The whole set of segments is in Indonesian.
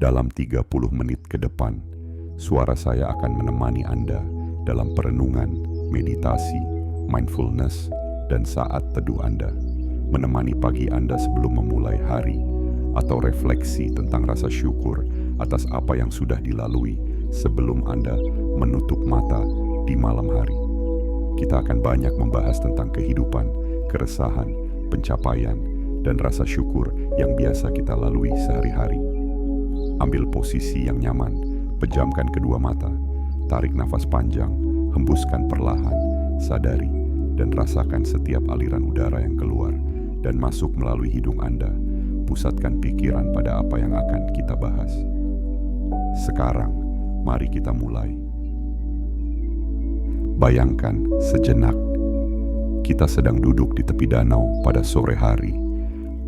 Dalam 30 menit ke depan, suara saya akan menemani Anda dalam perenungan, meditasi, mindfulness, dan saat teduh Anda. Menemani pagi Anda sebelum memulai hari, atau refleksi tentang rasa syukur atas apa yang sudah dilalui sebelum Anda menutup mata di malam hari. Kita akan banyak membahas tentang kehidupan, keresahan, pencapaian, dan rasa syukur yang biasa kita lalui sehari-hari. Ambil posisi yang nyaman, pejamkan kedua mata, tarik nafas panjang, hembuskan perlahan, sadari, dan rasakan setiap aliran udara yang keluar dan masuk melalui hidung Anda. Pusatkan pikiran pada apa yang akan kita bahas. Sekarang, mari kita mulai. Bayangkan sejenak, kita sedang duduk di tepi danau pada sore hari.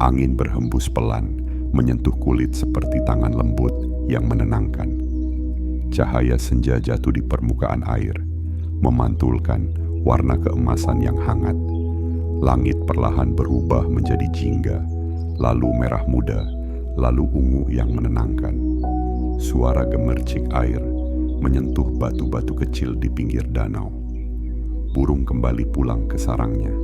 Angin berhembus pelan, menyentuh kulit seperti tangan lembut yang menenangkan. Cahaya senja jatuh di permukaan air, memantulkan warna keemasan yang hangat. Langit perlahan berubah menjadi jingga, lalu merah muda, lalu ungu yang menenangkan. Suara gemercik air menyentuh batu-batu kecil di pinggir danau. Burung kembali pulang ke sarangnya.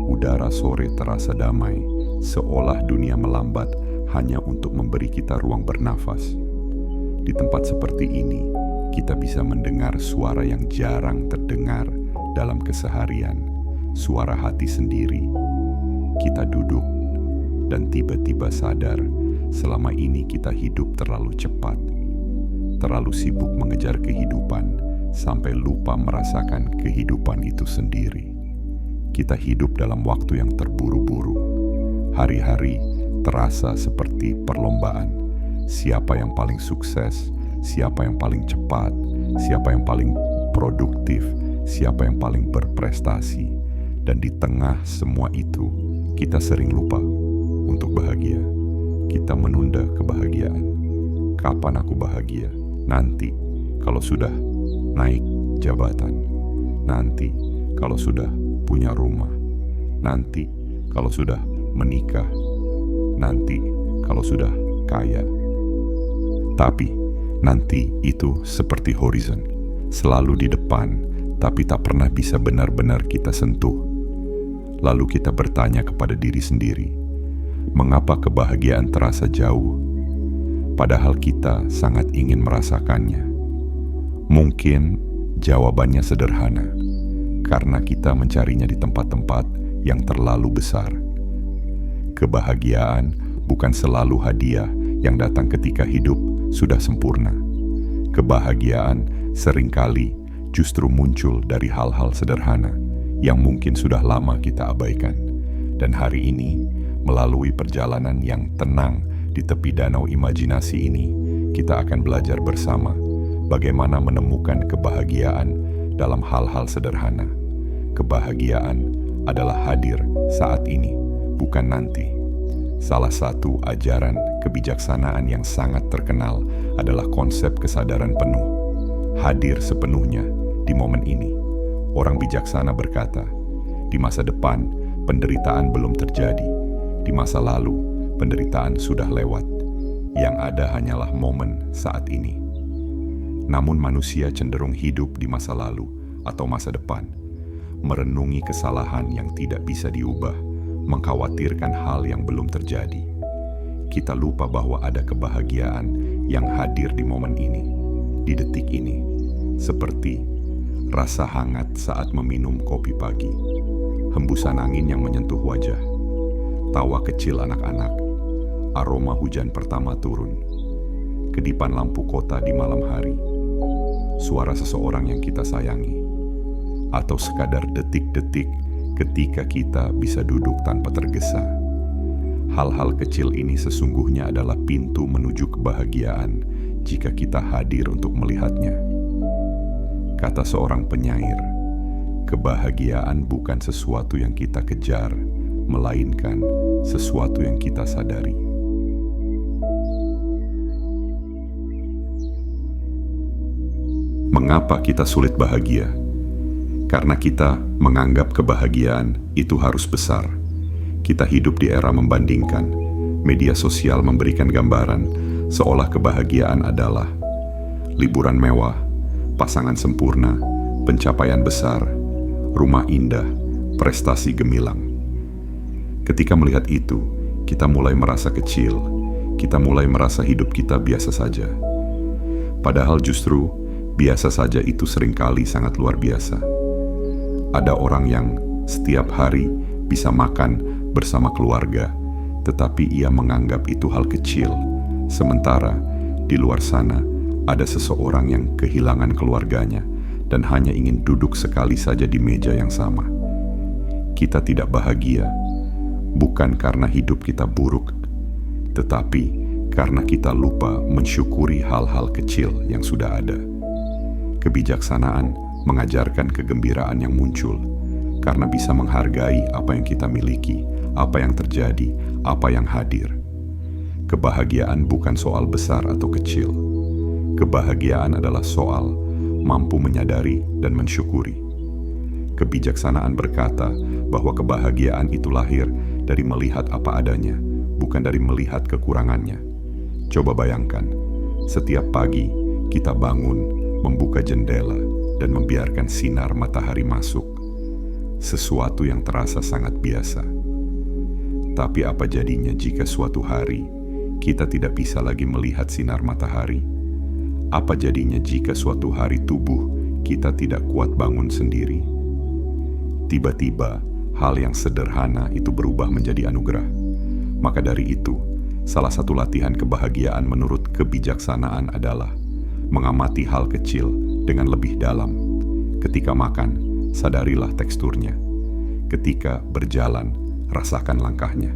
Udara sore terasa damai, seolah dunia melambat hanya untuk memberi kita ruang bernafas. Di tempat seperti ini, kita bisa mendengar suara yang jarang terdengar dalam keseharian, suara hati sendiri. Kita duduk dan tiba-tiba sadar selama ini kita hidup terlalu cepat, terlalu sibuk mengejar kehidupan sampai lupa merasakan kehidupan itu sendiri. Kita hidup dalam waktu yang terburu-buru. Hari-hari terasa seperti perlombaan. Siapa yang paling sukses, siapa yang paling cepat, siapa yang paling produktif, siapa yang paling berprestasi. Dan di tengah semua itu, kita sering lupa untuk bahagia. Kita menunda kebahagiaan. Kapan aku bahagia? Nanti, kalau sudah naik jabatan. Nanti, kalau sudah punya rumah. Nanti, kalau sudah menikah. Nanti, kalau sudah kaya. Tapi, nanti itu seperti horizon, selalu di depan, tapi tak pernah bisa benar-benar kita sentuh. Lalu kita bertanya kepada diri sendiri, mengapa kebahagiaan terasa jauh, padahal kita sangat ingin merasakannya? Mungkin jawabannya sederhana, karena kita mencarinya di tempat-tempat yang terlalu besar. Kebahagiaan bukan selalu hadiah yang datang ketika hidup sudah sempurna. Kebahagiaan seringkali justru muncul dari hal-hal sederhana yang mungkin sudah lama kita abaikan. Dan hari ini, melalui perjalanan yang tenang di tepi danau imajinasi ini, kita akan belajar bersama bagaimana menemukan kebahagiaan dalam hal-hal sederhana. Kebahagiaan adalah hadir saat ini, bukan nanti. Salah satu ajaran kebijaksanaan yang sangat terkenal adalah konsep kesadaran penuh. Hadir sepenuhnya di momen ini. Orang bijaksana berkata, di masa depan penderitaan belum terjadi. Di masa lalu penderitaan sudah lewat. Yang ada hanyalah momen saat ini. Namun manusia cenderung hidup di masa lalu atau masa depan, merenungi kesalahan yang tidak bisa diubah, mengkhawatirkan hal yang belum terjadi. Kita lupa bahwa ada kebahagiaan yang hadir di momen ini, di detik ini, seperti rasa hangat saat meminum kopi pagi, hembusan angin yang menyentuh wajah, tawa kecil anak-anak, aroma hujan pertama turun, kedipan lampu kota di malam hari, suara seseorang yang kita sayangi, atau sekadar detik-detik ketika kita bisa duduk tanpa tergesa. Hal-hal kecil ini sesungguhnya adalah pintu menuju kebahagiaan jika kita hadir untuk melihatnya. Kata seorang penyair, kebahagiaan bukan sesuatu yang kita kejar, melainkan sesuatu yang kita sadari. Mengapa kita sulit bahagia? Karena kita menganggap kebahagiaan itu harus besar. Kita hidup di era membandingkan. Media sosial memberikan gambaran seolah kebahagiaan adalah liburan mewah, pasangan sempurna, pencapaian besar, rumah indah, prestasi gemilang. Ketika melihat itu, kita mulai merasa kecil, kita mulai merasa hidup kita biasa saja. Padahal justru biasa saja itu seringkali sangat luar biasa. Ada orang yang setiap hari bisa makan bersama keluarga, tetapi ia menganggap itu hal kecil. Sementara di luar sana ada seseorang yang kehilangan keluarganya dan hanya ingin duduk sekali saja di meja yang sama. Kita tidak bahagia, bukan karena hidup kita buruk, tetapi karena kita lupa mensyukuri hal-hal kecil yang sudah ada. Kebijaksanaan mengajarkan kegembiraan yang muncul karena bisa menghargai apa yang kita miliki, apa yang terjadi, apa yang hadir. Kebahagiaan bukan soal besar atau kecil. Kebahagiaan adalah soal mampu menyadari dan mensyukuri. Kebijaksanaan berkata bahwa kebahagiaan itu lahir dari melihat apa adanya, bukan dari melihat kekurangannya. Coba bayangkan, setiap pagi kita bangun, membuka jendela, dan membiarkan sinar matahari masuk. Sesuatu yang terasa sangat biasa. Tapi apa jadinya jika suatu hari kita tidak bisa lagi melihat sinar matahari? Apa jadinya jika suatu hari tubuh kita tidak kuat bangun sendiri? Tiba-tiba, hal yang sederhana itu berubah menjadi anugerah. Maka dari itu, salah satu latihan kebahagiaan menurut kebijaksanaan adalah mengamati hal kecil dengan lebih dalam. Ketika makan, sadarilah teksturnya. Ketika berjalan, rasakan langkahnya.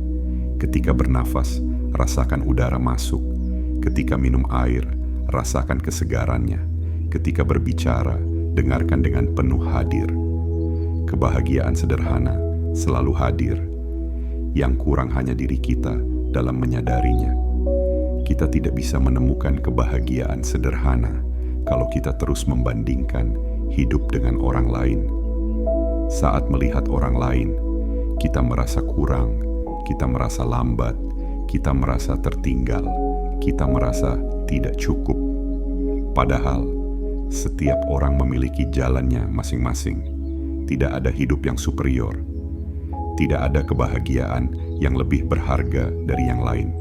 Ketika bernafas, rasakan udara masuk. Ketika minum air, rasakan kesegarannya. Ketika berbicara, dengarkan dengan penuh hadir. Kebahagiaan sederhana selalu hadir. Yang kurang hanya diri kita dalam menyadarinya. Kita tidak bisa menemukan kebahagiaan sederhana kalau kita terus membandingkan hidup dengan orang lain. Saat melihat orang lain, kita merasa kurang, kita merasa lambat, kita merasa tertinggal, kita merasa tidak cukup. Padahal, setiap orang memiliki jalannya masing-masing. Tidak ada hidup yang superior. Tidak ada kebahagiaan yang lebih berharga dari yang lain.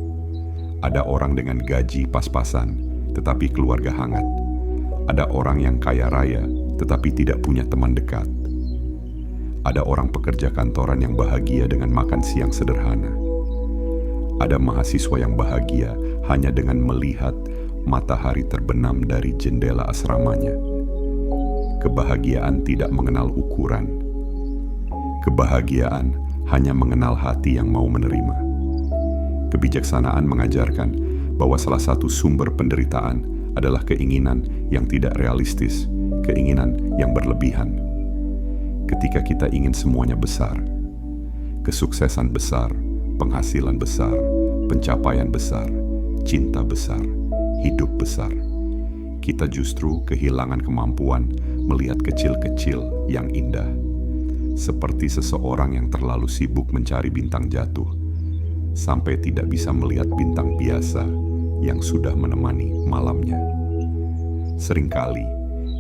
Ada orang dengan gaji pas-pasan, tetapi keluarga hangat. Ada orang yang kaya raya, tetapi tidak punya teman dekat. Ada orang pekerja kantoran yang bahagia dengan makan siang sederhana. Ada mahasiswa yang bahagia hanya dengan melihat matahari terbenam dari jendela asramanya. Kebahagiaan tidak mengenal ukuran. Kebahagiaan hanya mengenal hati yang mau menerima. Kebijaksanaan mengajarkan bahwa salah satu sumber penderitaan adalah keinginan yang tidak realistis, keinginan yang berlebihan. Ketika kita ingin semuanya besar, kesuksesan besar, penghasilan besar, pencapaian besar, cinta besar, hidup besar, kita justru kehilangan kemampuan melihat kecil-kecil yang indah. Seperti seseorang yang terlalu sibuk mencari bintang jatuh, sampai tidak bisa melihat bintang biasa yang sudah menemani malamnya. Seringkali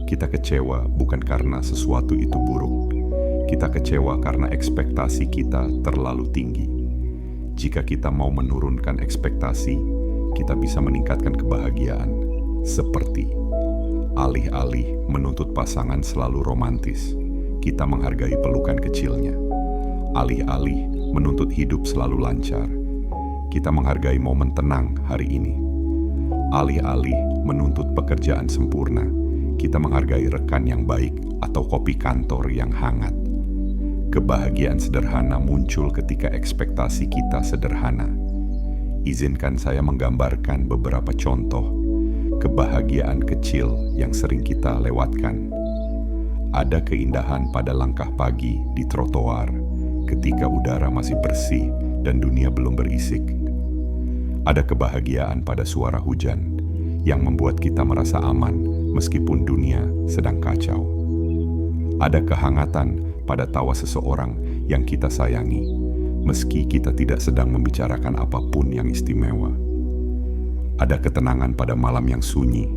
kita kecewa bukan karena sesuatu itu buruk. Kita kecewa karena ekspektasi kita terlalu tinggi. Jika kita mau menurunkan ekspektasi, kita bisa meningkatkan kebahagiaan. Seperti alih-alih menuntut pasangan selalu romantis, kita menghargai pelukan kecilnya. Alih-alih menuntut hidup selalu lancar, kita menghargai momen tenang hari ini. Alih-alih menuntut pekerjaan sempurna, kita menghargai rekan yang baik atau kopi kantor yang hangat. Kebahagiaan sederhana muncul ketika ekspektasi kita sederhana. Izinkan saya menggambarkan beberapa contoh kebahagiaan kecil yang sering kita lewatkan. Ada keindahan pada langkah pagi di trotoar ketika udara masih bersih dan dunia belum berisik. Ada kebahagiaan pada suara hujan yang membuat kita merasa aman meskipun dunia sedang kacau. Ada kehangatan pada tawa seseorang yang kita sayangi meski kita tidak sedang membicarakan apapun yang istimewa. Ada ketenangan pada malam yang sunyi,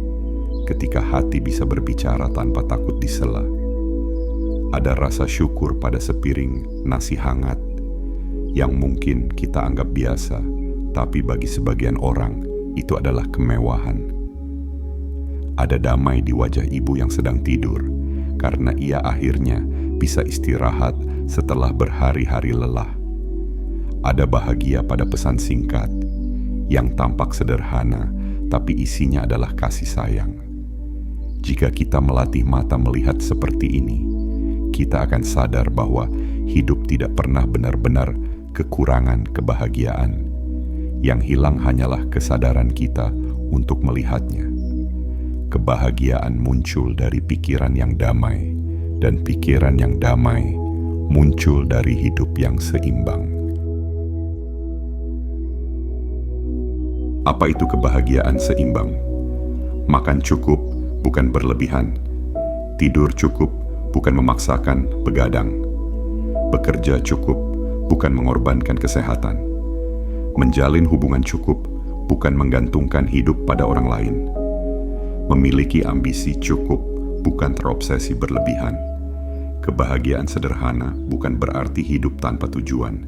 ketika hati bisa berbicara tanpa takut disela. Ada rasa syukur pada sepiring nasi hangat, yang mungkin kita anggap biasa, tapi bagi sebagian orang itu adalah kemewahan. Ada damai di wajah ibu yang sedang tidur, karena ia akhirnya bisa istirahat setelah berhari-hari lelah. Ada bahagia pada pesan singkat, yang tampak sederhana, tapi isinya adalah kasih sayang. Jika kita melatih mata melihat seperti ini, kita akan sadar bahwa hidup tidak pernah benar-benar kekurangan kebahagiaan. Yang hilang hanyalah kesadaran kita untuk melihatnya. Kebahagiaan muncul dari pikiran yang damai, dan pikiran yang damai muncul dari hidup yang seimbang. Apa itu kebahagiaan seimbang? Makan cukup, bukan berlebihan. Tidur cukup, bukan memaksakan begadang. Bekerja cukup, bukan mengorbankan kesehatan. Menjalin hubungan cukup, bukan menggantungkan hidup pada orang lain. Memiliki ambisi cukup, bukan terobsesi berlebihan. Kebahagiaan sederhana bukan berarti hidup tanpa tujuan.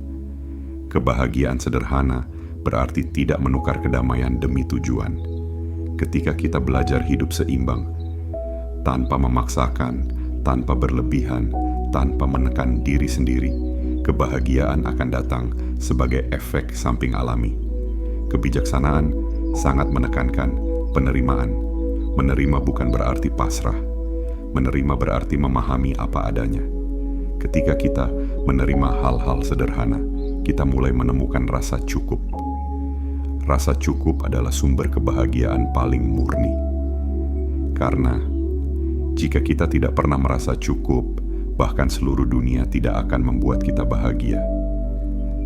Kebahagiaan sederhana berarti tidak menukar kedamaian demi tujuan. Ketika kita belajar hidup seimbang, tanpa memaksakan, tanpa berlebihan, tanpa menekan diri sendiri, kebahagiaan akan datang sebagai efek samping alami. Kebijaksanaan sangat menekankan penerimaan. Menerima bukan berarti pasrah. Menerima berarti memahami apa adanya. Ketika kita menerima hal-hal sederhana, kita mulai menemukan rasa cukup. Rasa cukup adalah sumber kebahagiaan paling murni. Karena jika kita tidak pernah merasa cukup, bahkan seluruh dunia tidak akan membuat kita bahagia.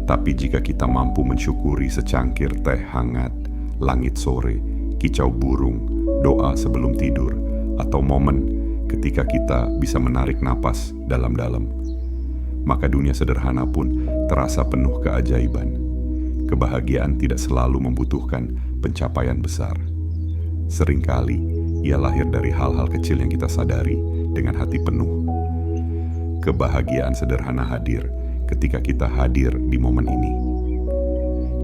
Tapi jika kita mampu mensyukuri secangkir teh hangat, langit sore, kicau burung, doa sebelum tidur, atau momen ketika kita bisa menarik napas dalam-dalam, maka dunia sederhana pun terasa penuh keajaiban. Kebahagiaan tidak selalu membutuhkan pencapaian besar. Seringkali ia lahir dari hal-hal kecil yang kita sadari dengan hati penuh. Kebahagiaan sederhana hadir ketika kita hadir di momen ini.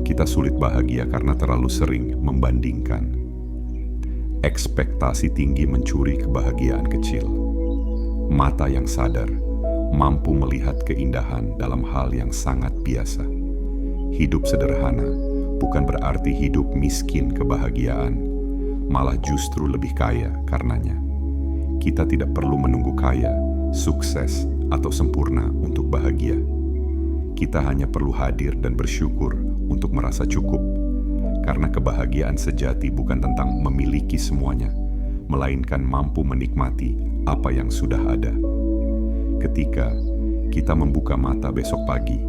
Kita sulit bahagia karena terlalu sering membandingkan. Ekspektasi tinggi mencuri kebahagiaan kecil. Mata yang sadar mampu melihat keindahan dalam hal yang sangat biasa. Hidup sederhana bukan berarti hidup miskin kebahagiaan, malah justru lebih kaya karenanya. Kita tidak perlu menunggu kaya, sukses, atau sempurna untuk bahagia. Kita hanya perlu hadir dan bersyukur untuk merasa cukup. Karena kebahagiaan sejati bukan tentang memiliki semuanya, melainkan mampu menikmati apa yang sudah ada. Ketika kita membuka mata besok pagi,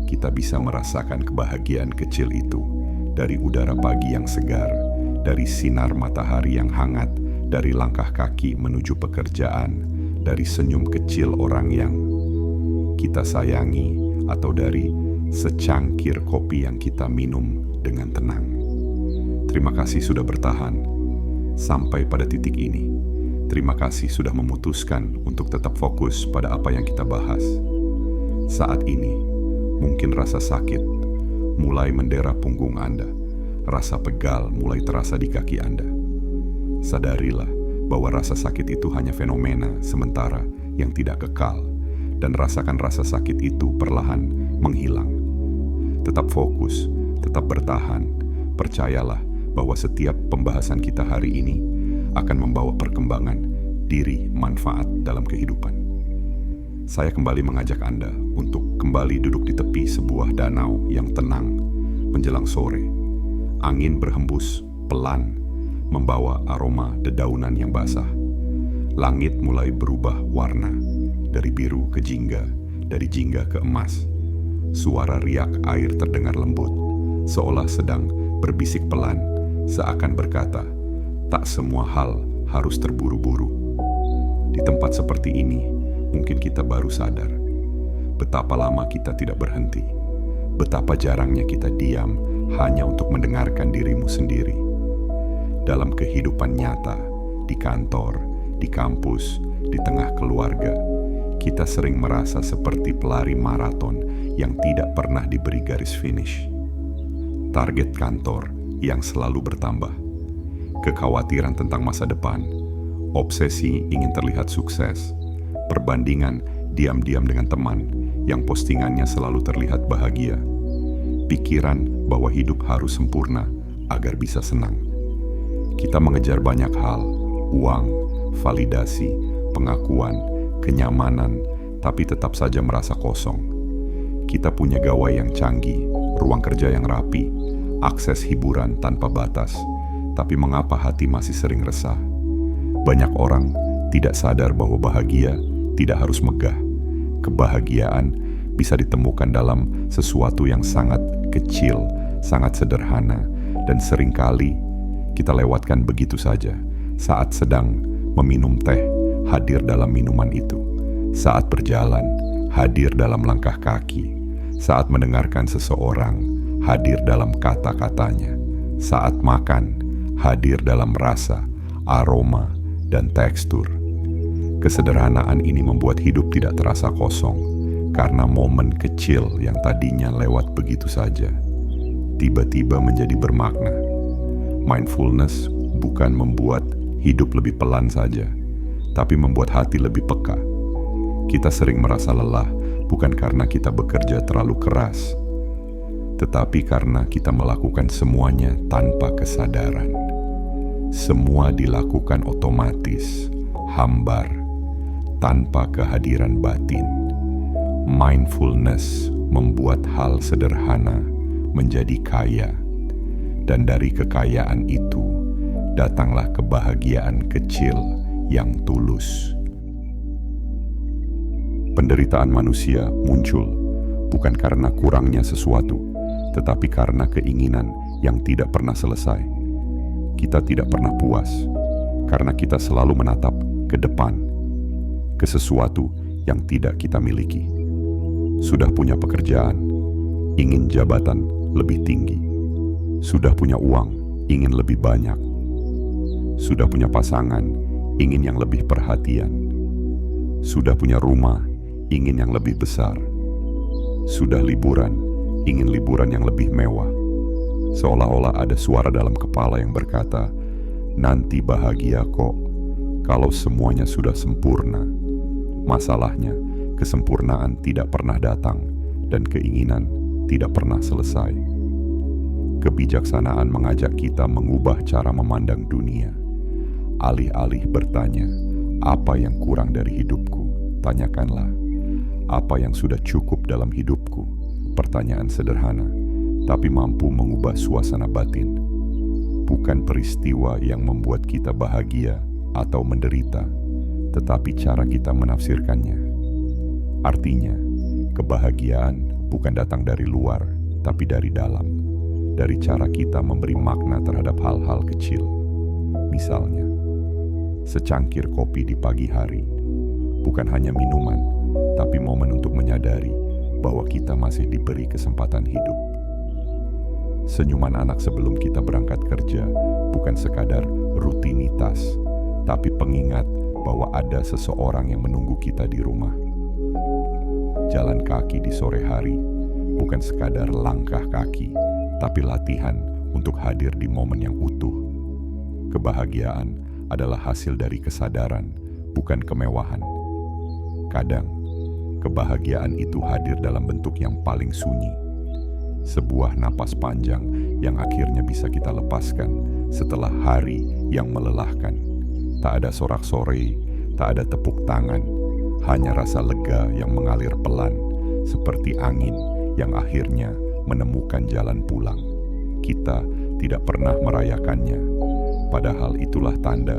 kita bisa merasakan kebahagiaan kecil itu dari udara pagi yang segar, dari sinar matahari yang hangat, dari langkah kaki menuju pekerjaan, dari senyum kecil orang yang kita sayangi, atau dari secangkir kopi yang kita minum dengan tenang. Terima kasih sudah bertahan sampai pada titik ini. Terima kasih sudah memutuskan untuk tetap fokus pada apa yang kita bahas. Saat ini, mungkin rasa sakit mulai mendera punggung Anda. Rasa pegal mulai terasa di kaki Anda. Sadarilah bahwa rasa sakit itu hanya fenomena sementara yang tidak kekal, dan rasakan rasa sakit itu perlahan menghilang. Tetap fokus, tetap bertahan. Percayalah bahwa setiap pembahasan kita hari ini akan membawa perkembangan diri manfaat dalam kehidupan. Saya kembali mengajak Anda untuk kembali duduk di tepi sebuah danau yang tenang menjelang sore. Angin berhembus pelan, membawa aroma dedaunan yang basah. Langit mulai berubah warna, dari biru ke jingga, dari jingga ke emas. Suara riak air terdengar lembut, seolah sedang berbisik pelan, seakan berkata, tak semua hal harus terburu-buru. Di tempat seperti ini, mungkin kita baru sadar betapa lama kita tidak berhenti, betapa jarangnya kita diam hanya untuk mendengarkan dirimu sendiri. dalam kehidupan nyata, di kantor, di kampus, di tengah keluarga, kita sering merasa seperti pelari maraton yang tidak pernah diberi garis finish. Target kantor yang selalu bertambah, kekhawatiran tentang masa depan, obsesi ingin terlihat sukses, perbandingan diam-diam dengan teman yang postingannya selalu terlihat bahagia, pikiran bahwa hidup harus sempurna agar bisa senang. Kita mengejar banyak hal, uang, validasi, pengakuan, kenyamanan, tapi tetap saja merasa kosong. Kita punya gawai yang canggih, ruang kerja yang rapi, akses hiburan tanpa batas, tapi mengapa hati masih sering resah? Banyak orang tidak sadar bahwa bahagia tidak harus megah. Kebahagiaan bisa ditemukan dalam sesuatu yang sangat kecil, sangat sederhana, dan seringkali kita lewatkan begitu saja. Saat sedang meminum teh, hadir dalam minuman itu. Saat berjalan, hadir dalam langkah kaki. Saat mendengarkan seseorang, hadir dalam kata-katanya. Saat makan, hadir dalam rasa, aroma, dan tekstur. Kesederhanaan ini membuat hidup tidak terasa kosong, karena momen kecil yang tadinya lewat begitu saja, tiba-tiba menjadi bermakna. Mindfulness bukan membuat hidup lebih pelan saja, tapi membuat hati lebih peka. Kita sering merasa lelah, bukan karena kita bekerja terlalu keras, tetapi karena kita melakukan semuanya tanpa kesadaran. Semua dilakukan otomatis, hambar, tanpa kehadiran batin. Mindfulness membuat hal sederhana menjadi kaya, dan dari kekayaan itu datanglah kebahagiaan kecil yang tulus. Penderitaan manusia muncul bukan karena kurangnya sesuatu, tetapi karena keinginan yang tidak pernah selesai. Kita tidak pernah puas karena kita selalu menatap ke depan, ke sesuatu yang tidak kita miliki. Sudah punya pekerjaan, ingin jabatan lebih tinggi. Sudah punya uang, ingin lebih banyak. Sudah punya pasangan, ingin yang lebih perhatian. Sudah punya rumah, ingin yang lebih besar. Sudah liburan, ingin liburan yang lebih mewah. Seolah-olah ada suara dalam kepala yang berkata, nanti bahagia kok, kalau semuanya sudah sempurna. Masalahnya, kesempurnaan tidak pernah datang dan keinginan tidak pernah selesai. Kebijaksanaan mengajak kita mengubah cara memandang dunia. Alih-alih bertanya, apa yang kurang dari hidupku? Tanyakanlah, apa yang sudah cukup dalam hidupku? Pertanyaan sederhana, tapi mampu mengubah suasana batin. Bukan peristiwa yang membuat kita bahagia atau menderita, tetapi cara kita menafsirkannya. Artinya, kebahagiaan bukan datang dari luar, tapi dari dalam. Dari cara kita memberi makna terhadap hal-hal kecil. Misalnya, secangkir kopi di pagi hari, bukan hanya minuman, tapi momen untuk menyadari bahwa kita masih diberi kesempatan hidup. Senyuman anak sebelum kita berangkat kerja bukan sekadar rutinitas, tapi pengingat bahwa ada seseorang yang menunggu kita di rumah. Jalan kaki di sore hari bukan sekadar langkah kaki, tapi latihan untuk hadir di momen yang utuh. Kebahagiaan adalah hasil dari kesadaran, bukan kemewahan. Kadang, kebahagiaan itu hadir dalam bentuk yang paling sunyi. Sebuah napas panjang yang akhirnya bisa kita lepaskan setelah hari yang melelahkan. Tak ada sorak-sorai, tak ada tepuk tangan, hanya rasa lega yang mengalir pelan, seperti angin yang akhirnya menemukan jalan pulang. Kita tidak pernah merayakannya, padahal itulah tanda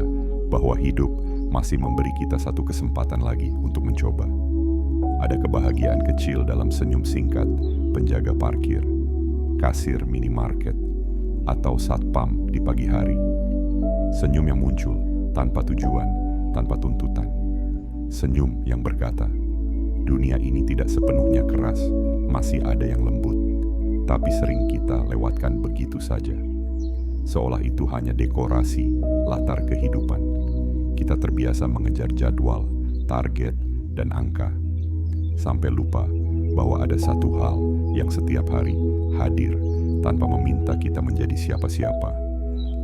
bahwa hidup masih memberi kita satu kesempatan lagi untuk mencoba. Ada kebahagiaan kecil dalam senyum singkat penjaga parkir, kasir minimarket, atau satpam di pagi hari. Senyum yang muncul tanpa tujuan, tanpa tuntutan. Senyum yang berkata, dunia ini tidak sepenuhnya keras, masih ada yang lembut, tapi sering kita lewatkan begitu saja. seolah itu hanya dekorasi latar kehidupan. Kita terbiasa mengejar jadwal, target, dan angka, sampai lupa bahwa ada satu hal yang setiap hari hadir tanpa meminta kita menjadi siapa-siapa.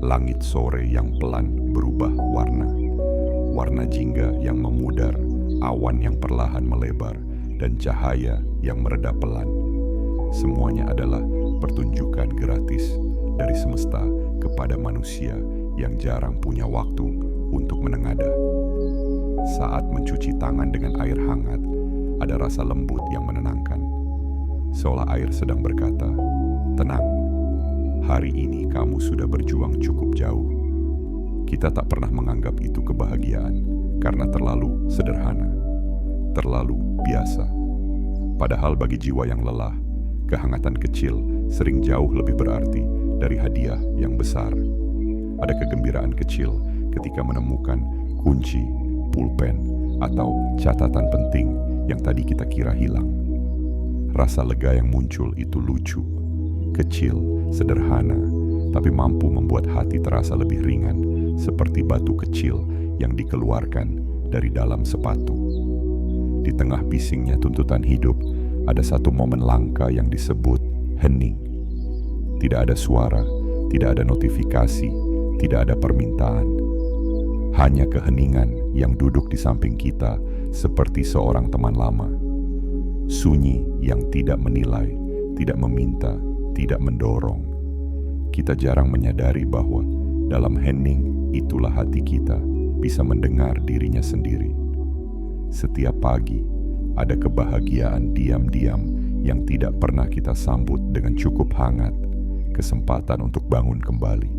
Langit sore yang pelan berubah warna, warna jingga yang memudar, awan yang perlahan melebar, dan cahaya yang mereda pelan. Semuanya adalah pertunjukan gratis dari semesta kepada manusia yang jarang punya waktu untuk menengadah. Saat mencuci tangan dengan air hangat, ada rasa lembut yang menenangkan. Seolah air sedang berkata, "Tenang, hari ini kamu sudah berjuang cukup jauh." Kita tak pernah menganggap itu kebahagiaan karena terlalu sederhana, terlalu biasa. Padahal bagi jiwa yang lelah, kehangatan kecil sering jauh lebih berarti dari hadiah yang besar. Ada kegembiraan kecil ketika menemukan kunci, pulpen, atau catatan penting yang tadi kita kira hilang. Rasa lega yang muncul itu lucu, kecil, sederhana, tapi mampu membuat hati terasa lebih ringan, seperti batu kecil yang dikeluarkan dari dalam sepatu. Di tengah bisingnya tuntutan hidup, ada satu momen langka yang disebut hening. Tidak ada suara, tidak ada notifikasi, tidak ada permintaan. Hanya keheningan yang duduk di samping kita seperti seorang teman lama. Sunyi yang tidak menilai, tidak meminta, tidak mendorong. Kita jarang menyadari bahwa dalam hening itulah hati kita bisa mendengar dirinya sendiri. Setiap pagi ada kebahagiaan diam-diam yang tidak pernah kita sambut dengan cukup hangat. Kesempatan untuk bangun kembali.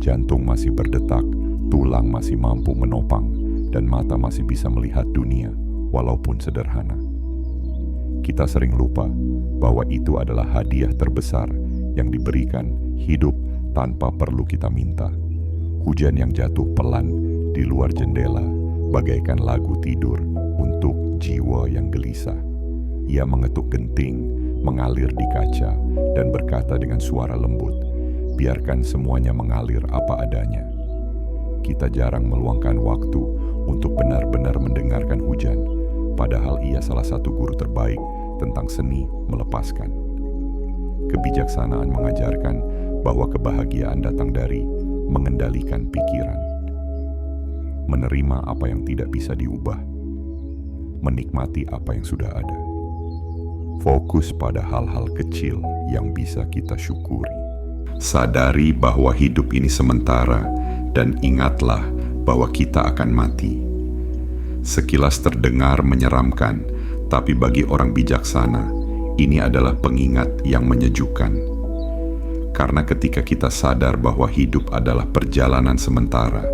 Jantung masih berdetak, tulang masih mampu menopang, dan mata masih bisa melihat dunia walaupun sederhana. Kita sering lupa bahwa itu adalah hadiah terbesar yang diberikan hidup tanpa perlu kita minta. Hujan yang jatuh pelan di luar jendela bagaikan lagu tidur untuk jiwa yang gelisah. Ia mengetuk genting, mengalir di kaca, dan berkata dengan suara lembut, "Biarkan semuanya mengalir apa adanya." Kita jarang meluangkan waktu untuk benar-benar mendengarkan hujan, padahal ia salah satu guru terbaik tentang seni melepaskan. Kebijaksanaan mengajarkan bahwa kebahagiaan datang dari mengendalikan pikiran, menerima apa yang tidak bisa diubah, menikmati apa yang sudah ada. Fokus pada hal-hal kecil yang bisa kita syukuri. Sadari bahwa hidup ini sementara dan ingatlah bahwa kita akan mati. Sekilas terdengar menyeramkan, tapi bagi orang bijaksana, ini adalah pengingat yang menyejukkan. Karena ketika kita sadar bahwa hidup adalah perjalanan sementara,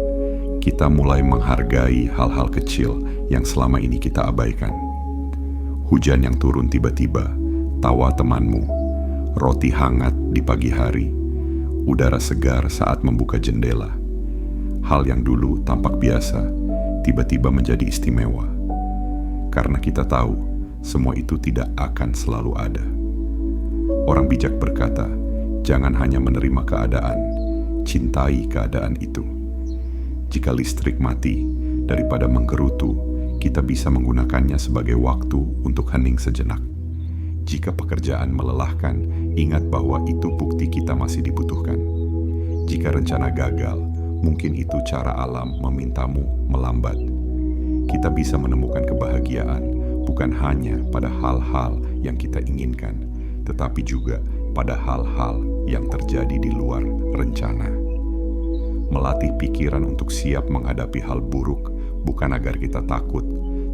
kita mulai menghargai hal-hal kecil yang selama ini kita abaikan. Hujan yang turun tiba-tiba, tawa temanmu, roti hangat di pagi hari, udara segar saat membuka jendela. Hal yang dulu tampak biasa, tiba-tiba menjadi istimewa. Karena kita tahu, semua itu tidak akan selalu ada. Orang bijak berkata, jangan hanya menerima keadaan, cintai keadaan itu. Jika listrik mati, daripada menggerutu, kita bisa menggunakannya sebagai waktu untuk hening sejenak. Jika pekerjaan melelahkan, ingat bahwa itu bukti kita masih dibutuhkan. Jika rencana gagal, mungkin itu cara alam memintamu melambat. Kita bisa menemukan kebahagiaan bukan hanya pada hal-hal yang kita inginkan, tetapi juga pada hal-hal yang terjadi di luar rencana. Melatih pikiran untuk siap menghadapi hal buruk bukan agar kita takut,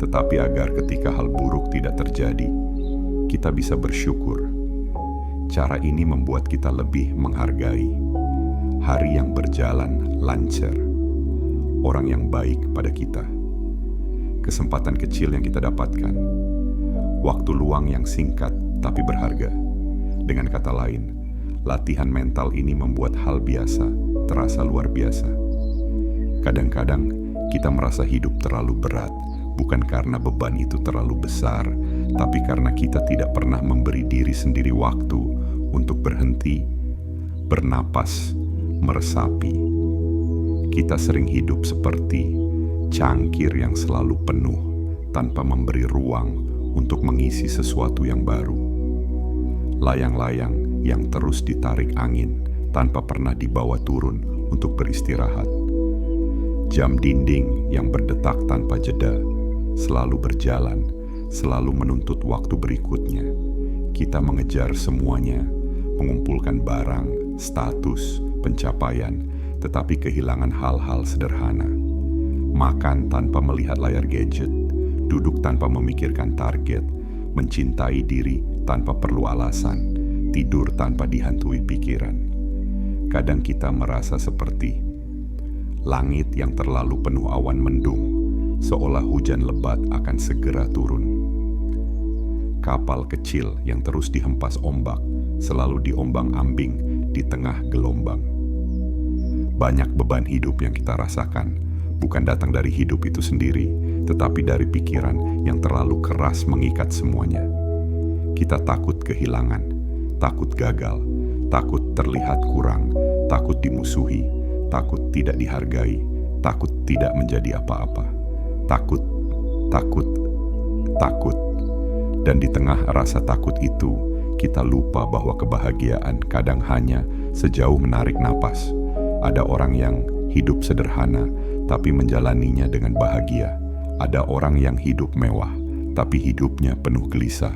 tetapi agar ketika hal buruk tidak terjadi, kita bisa bersyukur. Cara ini membuat kita lebih menghargai hari yang berjalan lancar, orang yang baik pada kita, kesempatan kecil yang kita dapatkan, waktu luang yang singkat tapi berharga. Dengan kata lain, latihan mental ini membuat hal biasa terasa luar biasa. Kadang-kadang kita merasa hidup terlalu berat, bukan karena beban itu terlalu besar, tapi karena kita tidak pernah memberi diri sendiri waktu untuk berhenti, bernapas, meresapi. Kita sering hidup seperti cangkir yang selalu penuh tanpa memberi ruang untuk mengisi sesuatu yang baru. Layang-layang yang terus ditarik angin tanpa pernah dibawa turun untuk beristirahat. Jam dinding yang berdetak tanpa jeda, selalu berjalan, selalu menuntut waktu berikutnya. Kita mengejar semuanya, mengumpulkan barang, status, pencapaian, tetapi kehilangan hal-hal sederhana. Makan tanpa melihat layar gadget, duduk tanpa memikirkan target, mencintai diri tanpa perlu alasan, tidur tanpa dihantui pikiran. Kadang kita merasa seperti langit yang terlalu penuh awan mendung, seolah hujan lebat akan segera turun. Kapal kecil yang terus dihempas ombak, selalu diombang-ambing di tengah gelombang. Banyak beban hidup yang kita rasakan bukan datang dari hidup itu sendiri, tetapi dari pikiran yang terlalu keras mengikat semuanya. Kita takut kehilangan, takut gagal, takut terlihat kurang, takut dimusuhi, takut tidak dihargai, takut tidak menjadi apa-apa. Takut. Dan di tengah rasa takut itu, kita lupa bahwa kebahagiaan kadang hanya sejauh menarik napas. Ada orang yang hidup sederhana, tapi menjalaninya dengan bahagia. Ada orang yang hidup mewah, tapi hidupnya penuh gelisah.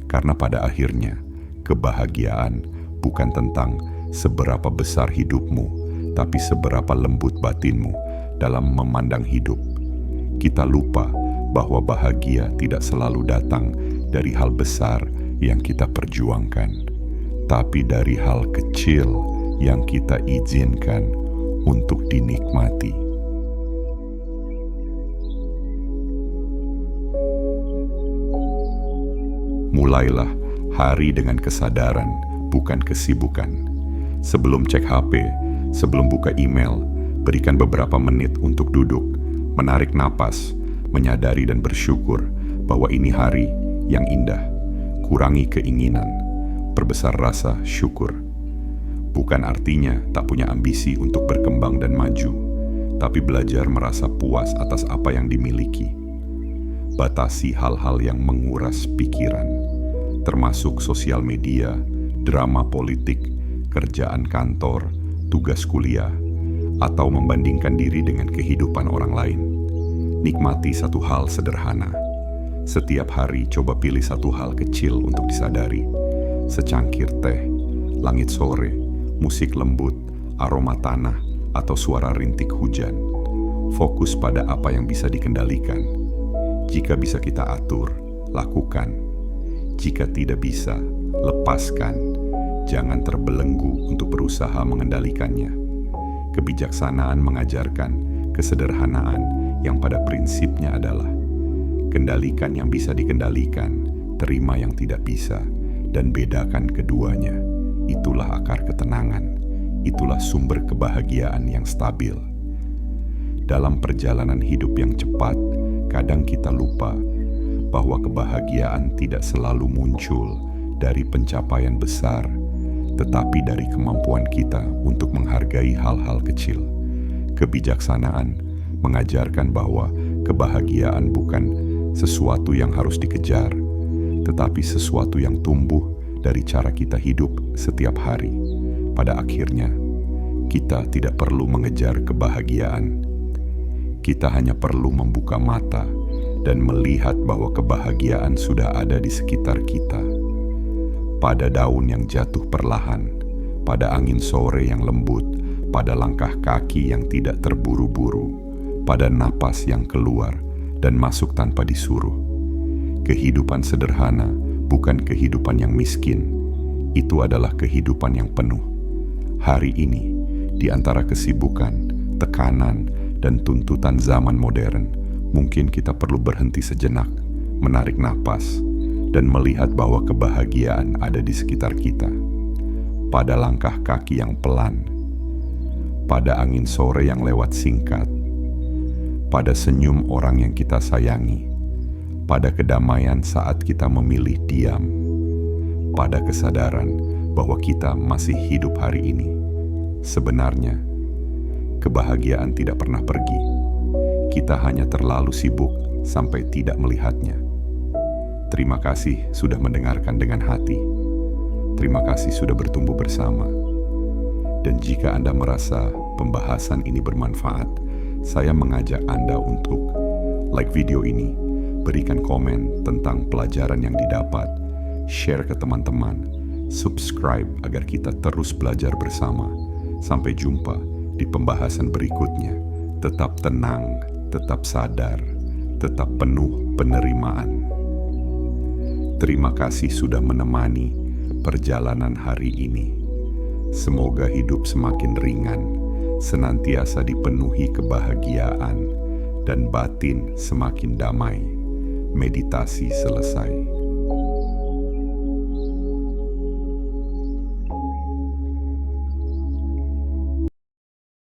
Karena pada akhirnya, kebahagiaan bukan tentang seberapa besar hidupmu, tapi seberapa lembut batinmu dalam memandang hidup. Kita lupa bahwa bahagia tidak selalu datang dari hal besar yang kita perjuangkan, tapi dari hal kecil yang kita izinkan untuk dinikmati. Mulailah hari dengan kesadaran, bukan kesibukan. Sebelum cek HP, sebelum buka email, berikan beberapa menit untuk duduk, menarik napas, menyadari dan bersyukur bahwa ini hari yang indah. Kurangi keinginan, perbesar rasa syukur. Bukan artinya tak punya ambisi untuk berkembang dan maju, tapi belajar merasa puas atas apa yang dimiliki. Batasi hal-hal yang menguras pikiran, termasuk sosial media, drama politik, kerjaan kantor, tugas kuliah, atau membandingkan diri dengan kehidupan orang lain. Nikmati satu hal sederhana. Setiap hari coba pilih satu hal kecil untuk disadari. Secangkir teh, langit sore, musik lembut, aroma tanah, atau suara rintik hujan. Fokus pada apa yang bisa dikendalikan. Jika bisa kita atur, lakukan. Jika tidak bisa, lepaskan. Jangan terbelenggu untuk berusaha mengendalikannya. Kebijaksanaan mengajarkan kesederhanaan yang pada prinsipnya adalah kendalikan yang bisa dikendalikan, terima yang tidak bisa, dan bedakan keduanya. Itulah akar ketenangan, itulah sumber kebahagiaan yang stabil. Dalam perjalanan hidup yang cepat, kadang kita lupa bahwa kebahagiaan tidak selalu muncul dari pencapaian besar, tetapi dari kemampuan kita untuk menghargai hal-hal kecil. Kebijaksanaan mengajarkan bahwa kebahagiaan bukan sesuatu yang harus dikejar, tetapi sesuatu yang tumbuh dari cara kita hidup setiap hari. Pada akhirnya, kita tidak perlu mengejar kebahagiaan. Kita hanya perlu membuka mata dan melihat bahwa kebahagiaan sudah ada di sekitar kita. Pada daun yang jatuh perlahan, pada angin sore yang lembut, pada langkah kaki yang tidak terburu-buru, pada napas yang keluar dan masuk tanpa disuruh. Kehidupan sederhana bukan kehidupan yang miskin, itu adalah kehidupan yang penuh. Hari ini, di antara kesibukan, tekanan, dan tuntutan zaman modern, mungkin kita perlu berhenti sejenak, menarik napas, dan melihat bahwa kebahagiaan ada di sekitar kita. Pada langkah kaki yang pelan, pada angin sore yang lewat singkat, pada senyum orang yang kita sayangi, pada kedamaian saat kita memilih diam, pada kesadaran bahwa kita masih hidup hari ini. Sebenarnya, kebahagiaan tidak pernah pergi. Kita hanya terlalu sibuk sampai tidak melihatnya. Terima kasih sudah mendengarkan dengan hati. Terima kasih sudah bertumbuh bersama. Dan jika Anda merasa pembahasan ini bermanfaat, saya mengajak Anda untuk like video ini, berikan komen tentang pelajaran yang didapat, share ke teman-teman, subscribe agar kita terus belajar bersama. Sampai jumpa di pembahasan berikutnya. Tetap tenang, tetap sadar, tetap penuh penerimaan. Terima kasih sudah menemani perjalanan hari ini. Semoga hidup semakin ringan, senantiasa dipenuhi kebahagiaan, dan batin semakin damai. Meditasi selesai.